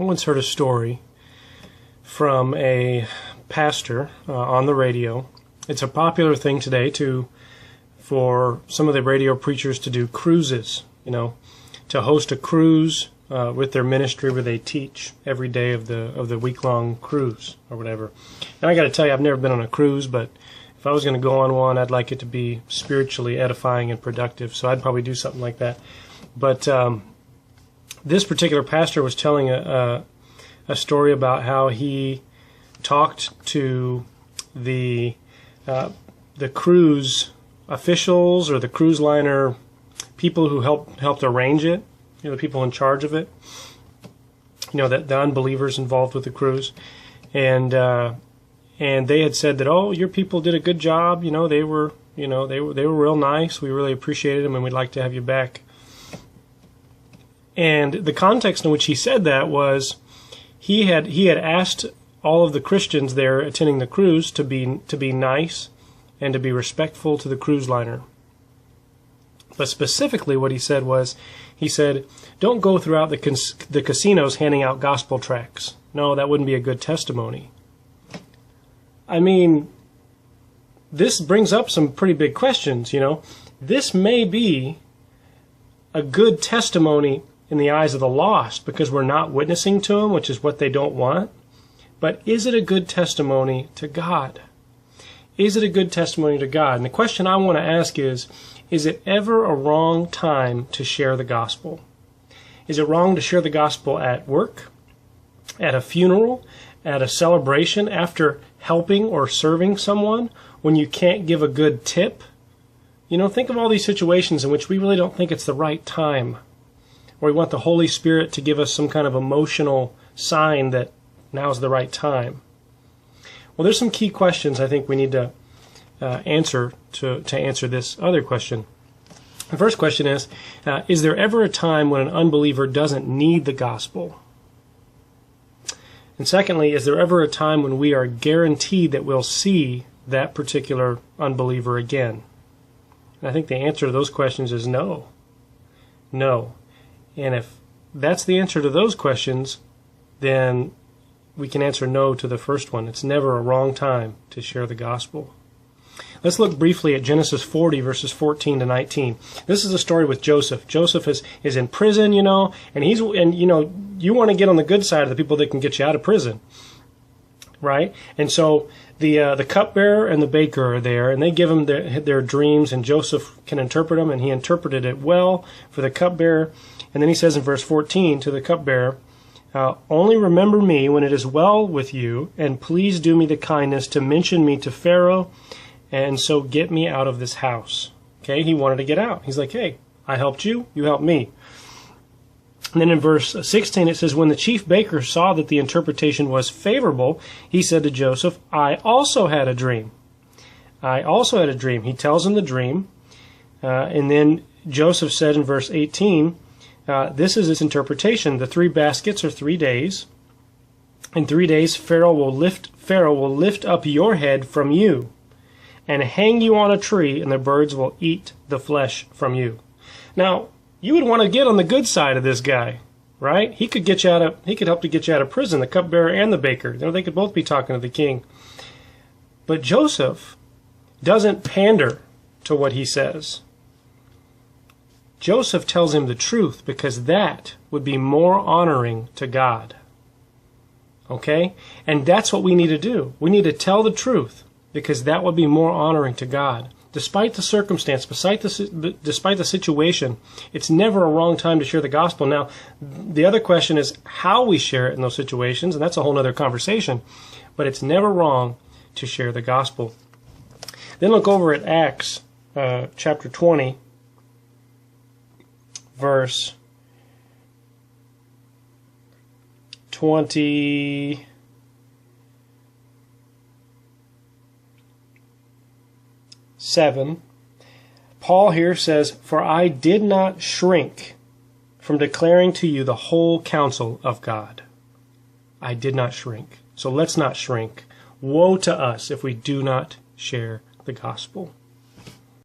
I once heard a story from a pastor on the radio. It's a popular thing today for some of the radio preachers to do cruises, to host a cruise with their ministry where they teach every day of the week-long cruise or whatever. And I got to tell you, I've never been on a cruise, but if I was going to go on one, I'd like it to be spiritually edifying and productive, so I'd probably do something like that. But this particular pastor was telling a story about how he talked to the cruise officials or the cruise liner people who helped arrange it, the people in charge of it, the unbelievers involved with the cruise, and they had said that, oh, your people did a good job, they were real nice, we really appreciated them, and we'd like to have you back. And the context in which he said that was he had asked all of the Christians there attending the cruise to be nice and to be respectful to the cruise liner. But specifically what he said was, don't go throughout the casinos handing out gospel tracts. No, that wouldn't be a good testimony. I mean, this brings up some pretty big questions, This may be a good testimony in the eyes of the lost because we're not witnessing to them, which is what they don't want. But is it a good testimony to God? Is it a good testimony to God? And the question I want to ask is it ever a wrong time to share the gospel? Is it wrong to share the gospel at work, at a funeral, at a celebration, after helping or serving someone, when you can't give a good tip? Think of all these situations in which we really don't think it's the right time, or we want the Holy Spirit to give us some kind of emotional sign that now's the right time. Well, there's some key questions I think we need to answer to answer this other question. The first question is there ever a time when an unbeliever doesn't need the gospel? And secondly, is there ever a time when we are guaranteed that we'll see that particular unbeliever again? And I think the answer to those questions is no. No. And if that's the answer to those questions, then we can answer no to the first one. It's never a wrong time to share the gospel. Let's look briefly at Genesis 40, verses 14 to 19. This is a story with Joseph. Joseph is in prison, and you want to get on the good side of the people that can get you out of prison, right? And so the cupbearer and the baker are there, and they give him their dreams, and Joseph can interpret them, and he interpreted it well for the cupbearer. And then he says in verse 14 to the cupbearer, only remember me when it is well with you, and please do me the kindness to mention me to Pharaoh, and so get me out of this house. Okay, he wanted to get out. He's like, hey, I helped you, you helped me. And then in verse 16 it says, when the chief baker saw that the interpretation was favorable, he said to Joseph, I also had a dream. I also had a dream. He tells him the dream. And then Joseph said in verse 18, this is its interpretation. The 3 baskets are 3 days. In 3 days Pharaoh will lift up your head from you and hang you on a tree, and the birds will eat the flesh from you. Now, you would want to get on the good side of this guy, right? He could help to get you out of prison, the cupbearer and the baker. They could both be talking to the king. But Joseph doesn't pander to what he says. Joseph tells him the truth because that would be more honoring to God. Okay? And that's what we need to do. We need to tell the truth because that would be more honoring to God. Despite the circumstance, despite the situation, it's never a wrong time to share the gospel. Now, the other question is how we share it in those situations, and that's a whole other conversation. But it's never wrong to share the gospel. Then look over at Acts chapter 20, verse 27. Paul here says, for I did not shrink from declaring to you the whole counsel of God. I did not shrink. So let's not shrink. Woe to us if we do not share the gospel.